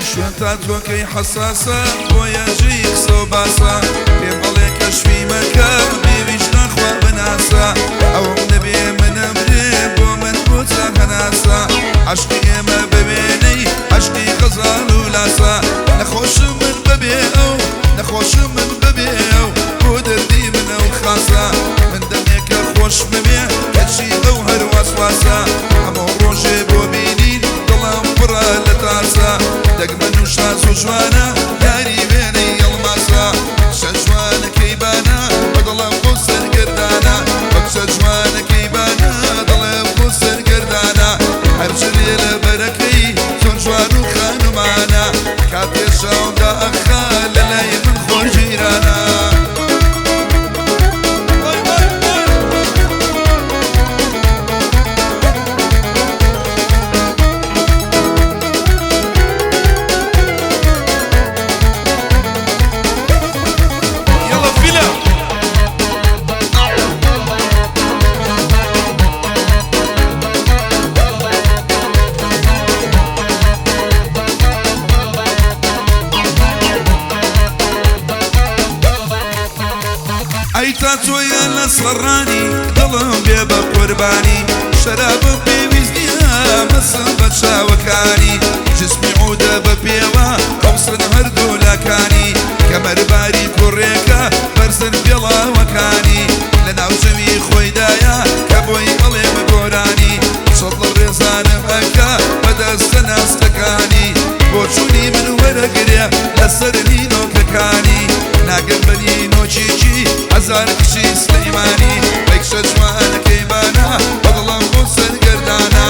شوێن تا تۆکەی حەساسە بۆ یەژی قسە و باسە پێم بەڵێ کەشفی مەکە بێویش نەخوا بناسە ئەوم نەبێ منم برێ بۆ من بۆچە هەناسە عەشقی ئێمە ببێنەی عەشقی غەزاڵ و لاسە نەخۆشم من ببێ ئەو نەخۆشم من ببێ ئەو بۆ دەردی منە و خاسە من دەمێکە خۆش ببێ کەچی ئەو هەر وەسواسە هەموو ڕۆژێ بۆ بینین دڵم پڕە لە تاسە دەگمەن و شاز و جوانە یاری وێنەی ئەڵماسە شە جوانەکەی بانە بە دڵم بۆ سەرگەردانە بەکچە جوانەکەی بانە دڵم بۆ سەرگەردانە هەرجلێ لە بەرەکەی چۆن جوان و خانومانە کاتێ شەودا ئەخا لە لای من خۆی ژیرانە ئەی تا تۆیە لە سەڕانی دڵم بێ بە قوربانی شەرابە پێویست نییە مەسم بە چاوەکانی جسمی عودە بە پێوە قەوسن هەردوو لاکانی کەمەرباری کوڕێکە بەرزن پێڵاوەکانی لە ناوچەوی خۆیدایە کە بۆی ئەڵێم گۆرانی سەد لە ڕێزانم ئەکا بەدەستە ناستەکانی بۆ چوونی من وەرەگرێ لەسەر نینۆکەکانی ناگەن بەنی نۆچیکی هەزار کشی سلەیمانی بەیکشە جوانەکەی بانە بەدڵم بۆ سەرگەردانە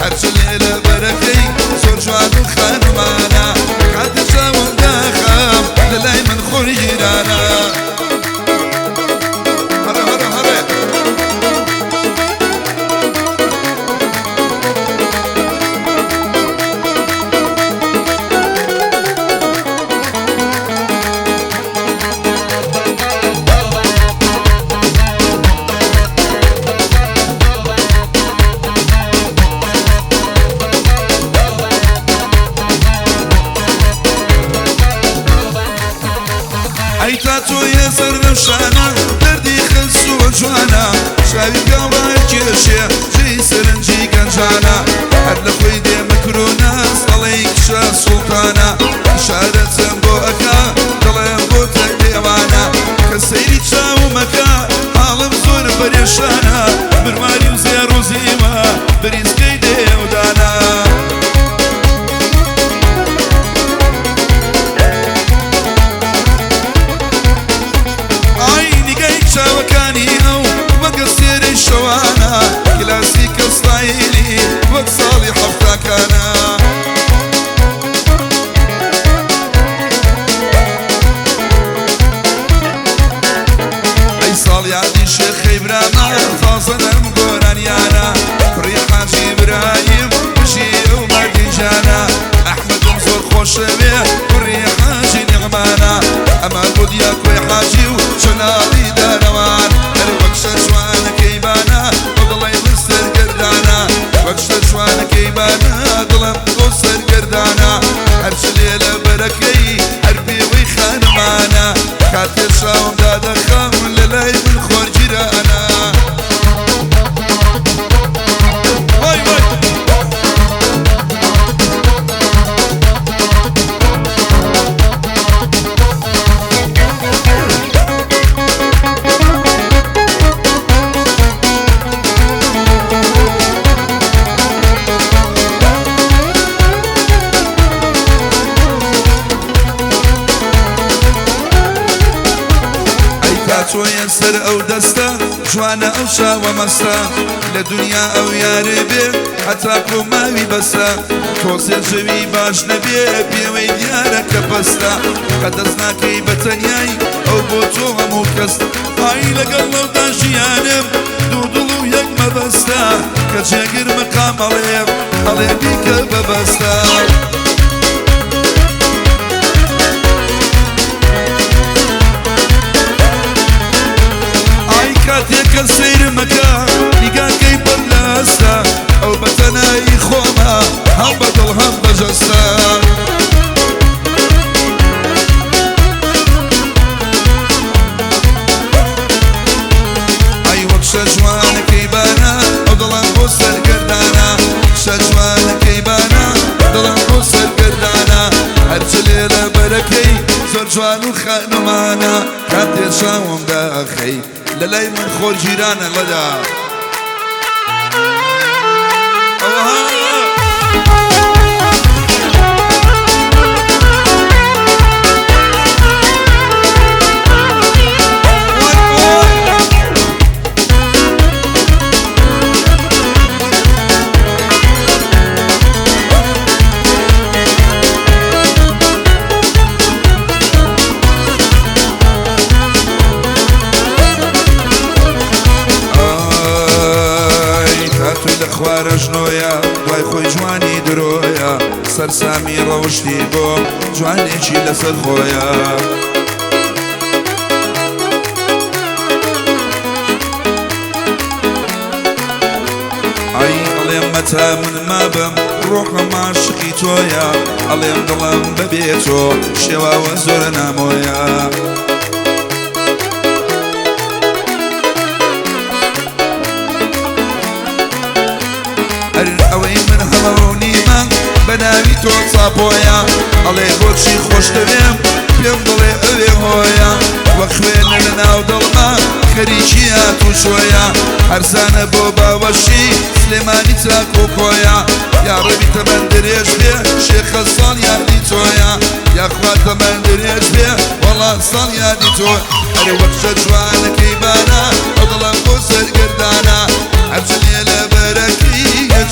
هەرچە لێ لە بەرەکەی زۆر جوان و خانومانە کاتە چاوەندا خەم لە لای من خۆی ژیرانە ئەی تا تۆیە سەرنەوشانە دەردی خەسووە جوانە شاوی گاڵای کێشێ ژەی سەرنجی گەنجانە هەر لە خۆی دێ مەکرۆنە سەڵەی کشە سوڵتانە ئیشارەتم بۆ ئەکا دڵێم بۆ تەدێوانە کە سەیری چاومەکە حاڵم زۆر پەرێشانە بڕواری و زێڕ و زیوە بریسکەی دێودانە چاوەکانی ئەو وەکە سێرەی شەوانە کلاسیکە ستایلی وەک ساڵی حەفتاکانە ئەی ساڵیادی شێخەی برامە تازەنەم گۆرانیانە کوڕی حاجی برایم بژی ئەو مەردینجانە ئەحمەدم زۆر خۆشەوێ کوڕی حاجی نیغمانە ئەمە بۆ دیاکۆی حاجی و چۆناڵی دانەوان هەر وەکشە جوانەکەی بانە بۆ دڵی من سەرگەردانە وەکشە جوانەکەی بانە دڵم بۆ سەرگەردانە هەرچە لێ لە بەرەکەی هەر پێوەی خانمانە کاتێ شاومدا دەخەم لە لای من خۆر گیرانە تۆیە سەر ئەو دەستە جوانە ئەو شاوە مەستە لە دنیا ئەو یارێ بێ هەتاکۆ ماوی بەسە تۆزێ جەوی باش نەبێ پێوەی دیارە کە بەستە کە دەست ناکەی بە تەنیایی ئەو بۆ تۆ هەموو کەس ئای لەگەڵ لەودا ژیانم دوو دڵ و یەک مەبەستە کە جێگر مەقام ئەڵێ بیکە بەبەستە کاتێکە سەیرمەکە نیگاکەی بەر لە هەستە ئەو بەتەنایی خۆمە هەم بەدڵ هەم بەجەستە جوان و خانمانە کاتێ چاوم داخەی لەلای من خۆر جیرانە لەدا خوارە ژنۆیە دوای خۆی جوانی درۆیە سەرسامی ڕەوشتی بۆ جوانێکی لەسەر خۆیە ئای ئەڵێم مەتا من مابم ڕۆحم عاشقی تۆیە ئەڵێم دڵم بەبێ تۆ شێواوە زۆرە نامۆیە ئەوەی من هەڵەونیمە بەناوی تۆ چاپۆیە ئەڵێ بۆچی خۆش دەبێم پێم بڵێ ئەوێ هۆیە وەک خوێنە لە ناو دڵما خەریکی هاتوچۆیە هەرزانە بۆ باوەشی سلێمانی چاک و کۆیە یاڕەبی تەمەن درێژ بێ شێخە ساڵ یادی تۆیە یاخوا تەمەن درێژ بێ وەڵا ساڵ یادی تۆ ئەرێ وەکشە جوانەکەی بانە ئەو دڵم بۆ سەرگردانە هەرچنێ لە بەرەکی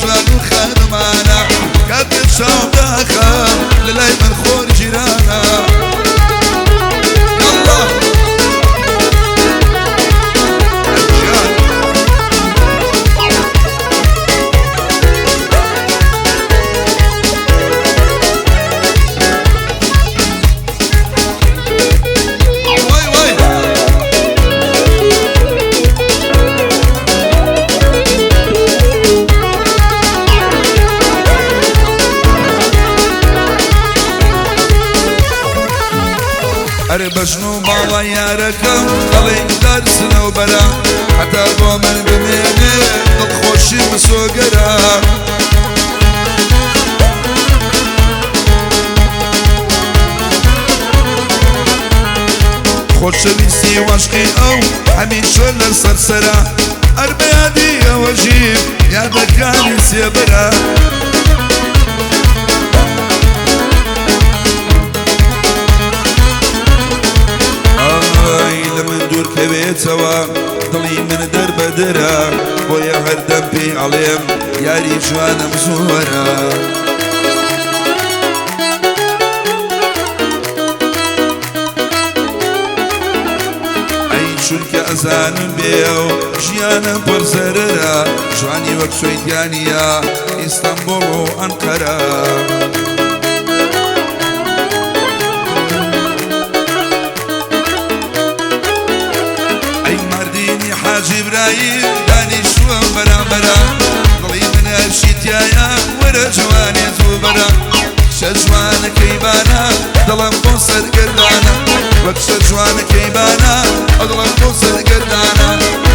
جوان و خانمانە کاتێ چاوم داخەم لەلای من خۆر جیرانە ئەرێ بەژن و باڵا یارەکەم دەڵێ دەرسنەو بەرە هەتا بۆ من بمێنێ دڵخۆشی مسۆگەرە خۆشەویستی وەشقی ئەو هەمیشە لە سەرسەرە ئەر بە یادی ئەوە ژیم یادەکانی سێبەرە دوورکەوێتەوە دڵی من دەربەدرە بۆیە هەردەم پێی ئەڵێم یاری جوانم زۆرە ئەی چونکە ئەزانم بێ و ژیانم پڕ زەرەرە جوانی وەک سوێندیانیە ئیستانبوڵ و ئەنقەرە حاجی برایم دانیشوە بەرامبەرە دڵی من هەرشیتیایە وەرە جوانێت و بەرە شە جوانەکەی بانە دڵم بۆ سەرگەردانە وەک شە جوانەکەی بانە دڵم بۆ سەرگەردانە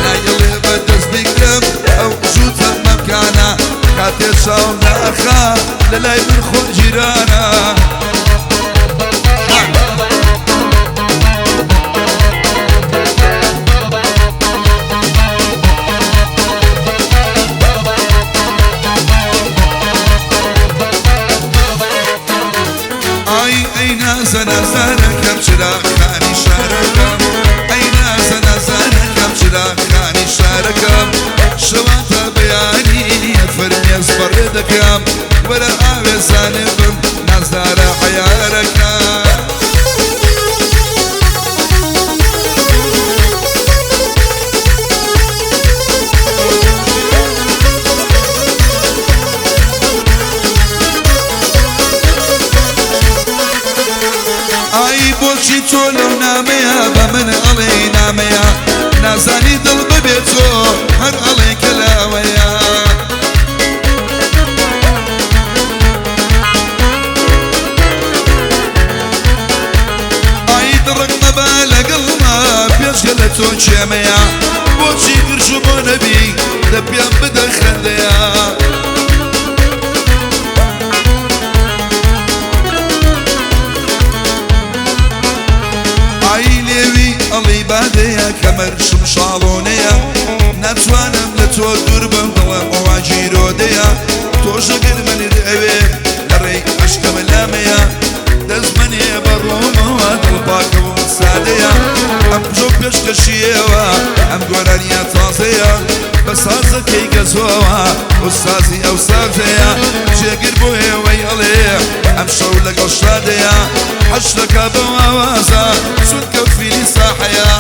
نایەڵێ بەدەست بیگرم ئەو ژووتە مەمکانە کاتێ چاوم داخا لەلای من خۆر جیرانە نازانەکەم چراغانی شارەکەم ئەی نازانەکەم چراغانی شارەکەم شەواتە بەیانی فەرمیێز بەڕێ دەکەم وەرە ئاوێزانێ بم نازدارە عەیارەکەم بۆچی تۆ لەو نامەیە بە من ئەڵێ نامەیە نازانی دڵ ببێت تۆ هەر ئەڵێ کەلاوەیە ئای دڕک مەبە لەگەڵما پێشگە لە تۆ کێمەیە بۆچی گرژ و بۆ نەبی دە پێم بدە خەندەیە تۆوە ئوستازی ئەو ساتەیە جێگیر بۆ ئێوەی ئەڵێ ئەم شەو لەگەڵ شادەیە حەشتەکە بەو ئاوازە چونکە فیلی ساحەیە